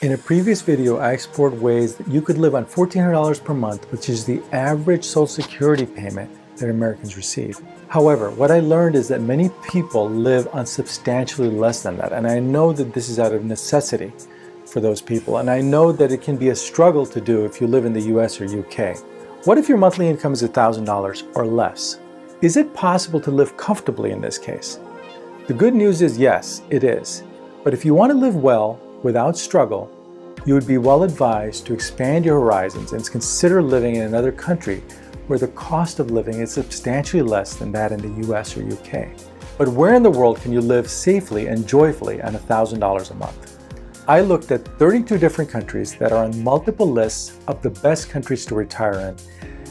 In a previous video, I explored ways that you could live on $1,400 per month, which is the average Social Security payment that Americans receive. However, what I learned is that many people live on substantially less than that, and I know that this is out of necessity for those people, and I know that it can be a struggle to do if you live in the US or UK. What if your monthly income is $1,000 or less? Is it possible to live comfortably in this case? The good news is yes, it is. But if you want to live well, without struggle, you would be well advised to expand your horizons and consider living in another country where the cost of living is substantially less than that in the US or UK. But where in the world can you live safely and joyfully on $1,000 a month? I looked at 32 different countries that are on multiple lists of the best countries to retire in.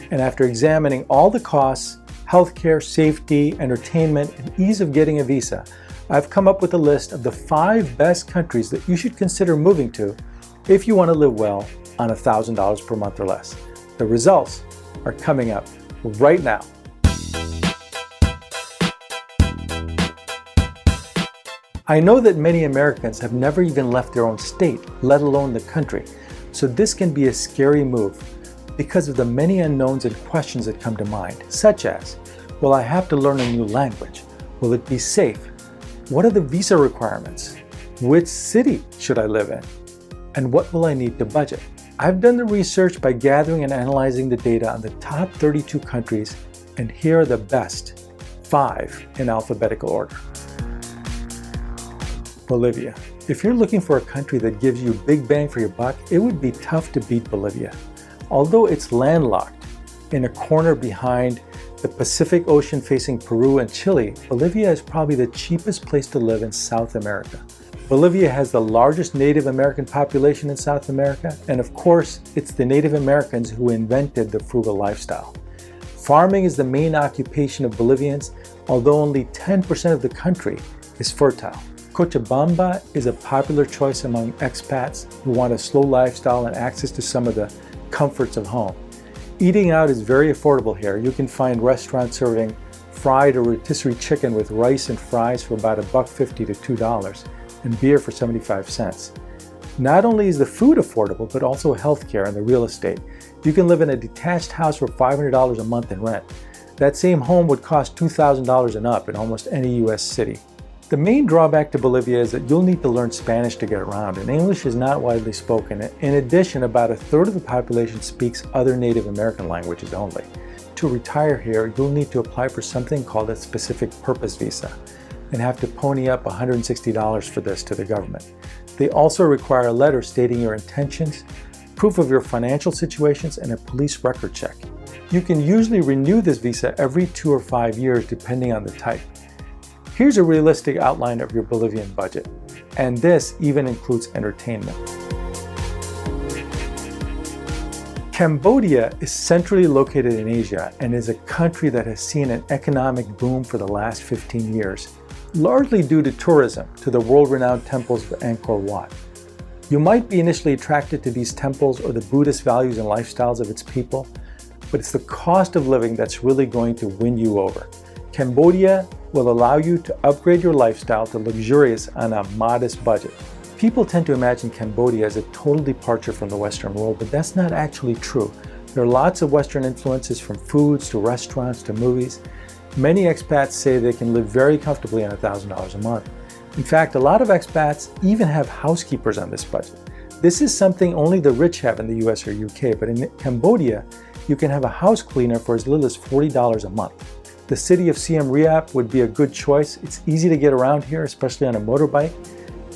And after examining all the costs, healthcare, safety, entertainment, and ease of getting a visa, I've come up with a list of the 5 best countries that you should consider moving to if you want to live well on $1,000 per month or less. The results are coming up right now. I know that many Americans have never even left their own state, let alone the country. So this can be a scary move because of the many unknowns and questions that come to mind, such as, will I have to learn a new language? Will it be safe? What are the visa requirements? Which city should I live in? And what will I need to budget? I've done the research by gathering and analyzing the data on the top 32 countries, and here are the best 5 in alphabetical order. Bolivia. If you're looking for a country that gives you big bang for your buck, it would be tough to beat Bolivia. Although it's landlocked in a corner behind the Pacific Ocean facing Peru and Chile, Bolivia is probably the cheapest place to live in South America. Bolivia has the largest Native American population in South America, and of course, it's the Native Americans who invented the frugal lifestyle. Farming is the main occupation of Bolivians, although only 10% of the country is fertile. Cochabamba is a popular choice among expats who want a slow lifestyle and access to some of the comforts of home. Eating out is very affordable here. You can find restaurants serving fried or rotisserie chicken with rice and fries for about $1.50 to $2 and beer for 75 cents. Not only is the food affordable, but also healthcare and the real estate. You can live in a detached house for $500 a month in rent. That same home would cost $2,000 and up in almost any US city. The main drawback to Bolivia is that you'll need to learn Spanish to get around, and English is not widely spoken. In addition, about 1/3 of the population speaks other Native American languages only. To retire here, you'll need to apply for something called a specific purpose visa and have to pony up $160 for this to the government. They also require a letter stating your intentions, proof of your financial situations, and a police record check. You can usually renew this visa every 2 or 5 years depending on the type. Here's a realistic outline of your Bolivian budget, and this even includes entertainment. Cambodia is centrally located in Asia and is a country that has seen an economic boom for the last 15 years, largely due to tourism to the world-renowned temples of Angkor Wat. You might be initially attracted to these temples or the Buddhist values and lifestyles of its people, but it's the cost of living that's really going to win you over. Cambodia will allow you to upgrade your lifestyle to luxurious on a modest budget. People tend to imagine Cambodia as a total departure from the Western world, but that's not actually true. There are lots of Western influences, from foods to restaurants to movies. Many expats say they can live very comfortably on $1,000 a month. In fact, a lot of expats even have housekeepers on this budget. This is something only the rich have in the US or UK, but in Cambodia, you can have a house cleaner for as little as $40 a month. The city of Siem Reap would be a good choice. It's easy to get around here, especially on a motorbike.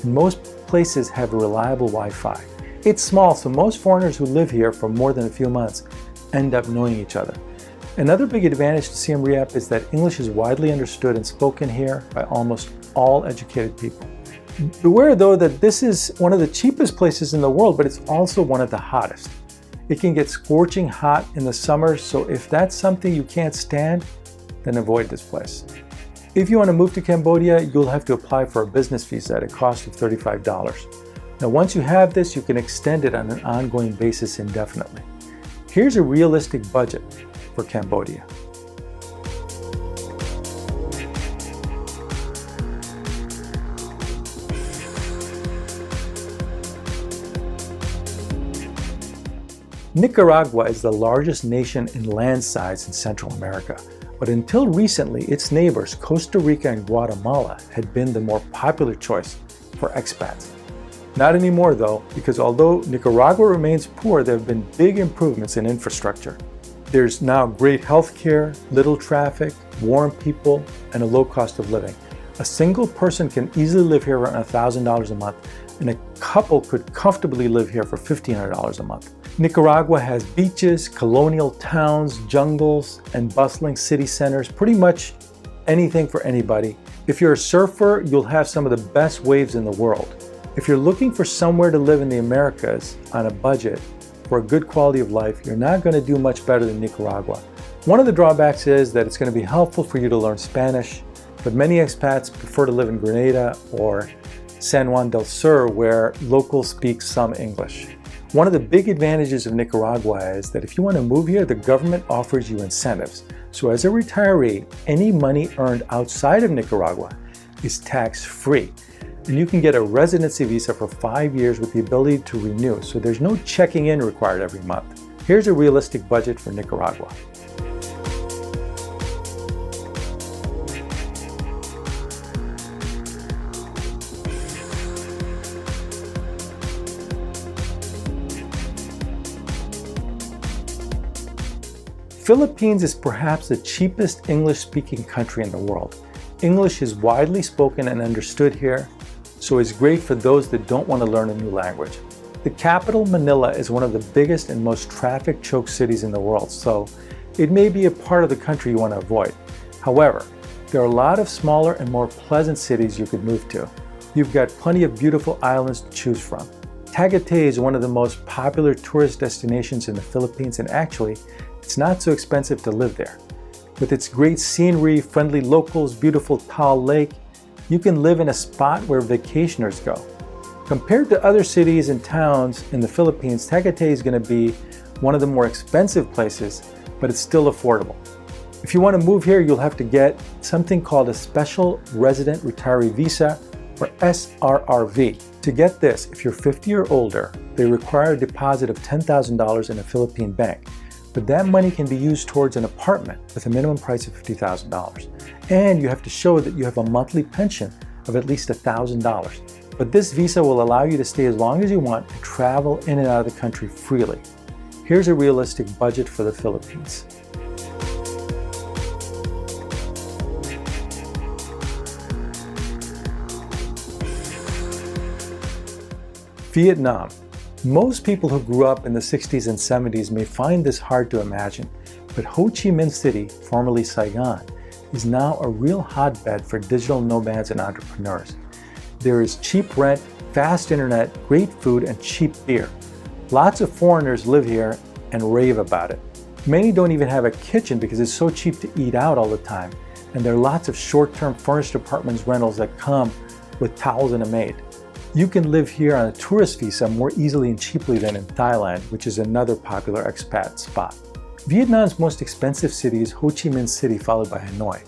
And most places have reliable Wi-Fi. It's small, so most foreigners who live here for more than a few months end up knowing each other. Another big advantage to Siem Reap is that English is widely understood and spoken here by almost all educated people. Beware though that this is one of the cheapest places in the world, but it's also one of the hottest. It can get scorching hot in the summer, so if that's something you can't stand, then avoid this place. If you want to move to Cambodia, you'll have to apply for a business visa at a cost of $35. Now, once you have this, you can extend it on an ongoing basis indefinitely. Here's a realistic budget for Cambodia. Nicaragua is the largest nation in land size in Central America, but until recently, its neighbors, Costa Rica and Guatemala, had been the more popular choice for expats. Not anymore though, because although Nicaragua remains poor, there have been big improvements in infrastructure. There's now great health care, little traffic, warm people, and a low cost of living. A single person can easily live here around $1,000 a month, and a couple could comfortably live here for $1,500 a month. Nicaragua has beaches, colonial towns, jungles, and bustling city centers, pretty much anything for anybody. If you're a surfer, you'll have some of the best waves in the world. If you're looking for somewhere to live in the Americas on a budget for a good quality of life, you're not going to do much better than Nicaragua. One of the drawbacks is that it's going to be helpful for you to learn Spanish, but many expats prefer to live in Grenada or San Juan del Sur, where locals speak some English. One of the big advantages of Nicaragua is that if you want to move here, the government offers you incentives. So as a retiree, any money earned outside of Nicaragua is tax-free. And you can get a residency visa for 5 years with the ability to renew, so there's no checking in required every month. Here's a realistic budget for Nicaragua. Philippines is perhaps the cheapest English-speaking country in the world. English is widely spoken and understood here, so it's great for those that don't want to learn a new language. The capital, Manila, is one of the biggest and most traffic-choked cities in the world, so it may be a part of the country you want to avoid. However, there are a lot of smaller and more pleasant cities you could move to. You've got plenty of beautiful islands to choose from. Tagaytay is one of the most popular tourist destinations in the Philippines, and actually, it's not so expensive to live there. With its great scenery, friendly locals, beautiful Taal Lake, you can live in a spot where vacationers go. Compared to other cities and towns in the Philippines, Tagaytay is going to be one of the more expensive places, but it's still affordable. If you want to move here, you'll have to get something called a Special Resident Retiree Visa, or SRRV. To get this, if you're 50 or older, they require a deposit of $10,000 in a Philippine bank. But that money can be used towards an apartment with a minimum price of $50,000. And you have to show that you have a monthly pension of at least $1,000. But this visa will allow you to stay as long as you want and travel in and out of the country freely. Here's a realistic budget for the Philippines. Vietnam. Most people who grew up in the 60s and 70s may find this hard to imagine, but Ho Chi Minh City, formerly Saigon, is now a real hotbed for digital nomads and entrepreneurs. There is cheap rent, fast internet, great food, and cheap beer. Lots of foreigners live here and rave about it. Many don't even have a kitchen because it's so cheap to eat out all the time, and there are lots of short-term furnished apartments rentals that come with towels and a maid. You can live here on a tourist visa more easily and cheaply than in Thailand, which is another popular expat spot. Vietnam's most expensive city is Ho Chi Minh City, followed by Hanoi.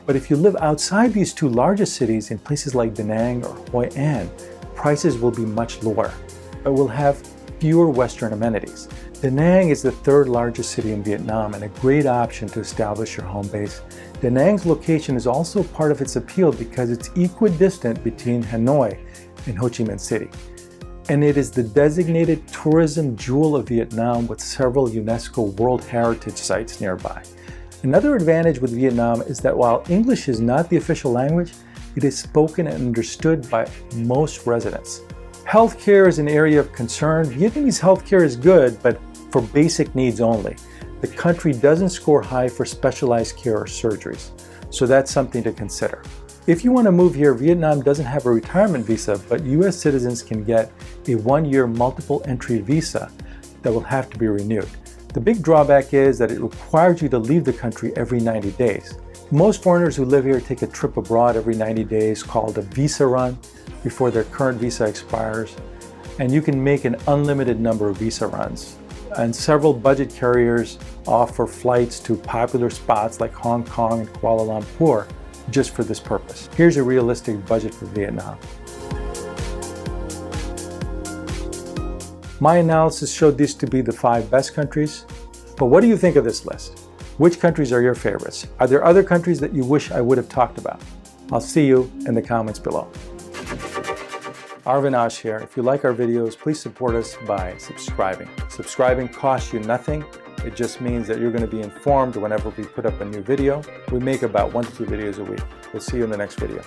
But if you live outside these two largest cities in places like Da Nang or Hoi An, prices will be much lower, but will have fewer Western amenities. Da Nang is the third largest city in Vietnam and a great option to establish your home base. Da Nang's location is also part of its appeal because it's equidistant between Hanoi and Ho Chi Minh City. And it is the designated tourism jewel of Vietnam with several UNESCO World Heritage Sites nearby. Another advantage with Vietnam is that while English is not the official language, it is spoken and understood by most residents. Healthcare is an area of concern. Vietnamese healthcare is good, but for basic needs only. The country doesn't score high for specialized care or surgeries, so that's something to consider. If you want to move here, Vietnam doesn't have a retirement visa, but US citizens can get a 1-year multiple entry visa that will have to be renewed. The big drawback is that it requires you to leave the country every 90 days. Most foreigners who live here take a trip abroad every 90 days called a visa run before their current visa expires, and you can make an unlimited number of visa runs. And several budget carriers offer flights to popular spots like Hong Kong and Kuala Lumpur just for this purpose. Here's a realistic budget for Vietnam. My analysis showed these to be the 5 best countries. But what do you think of this list? Which countries are your favorites? Are there other countries that you wish I would have talked about? I'll see you in the comments below. Arvinash here. If you like our videos, please support us by subscribing. Subscribing costs you nothing. It just means that you're going to be informed whenever we put up a new video. We make about 1 to 2 videos a week. We'll see you in the next video.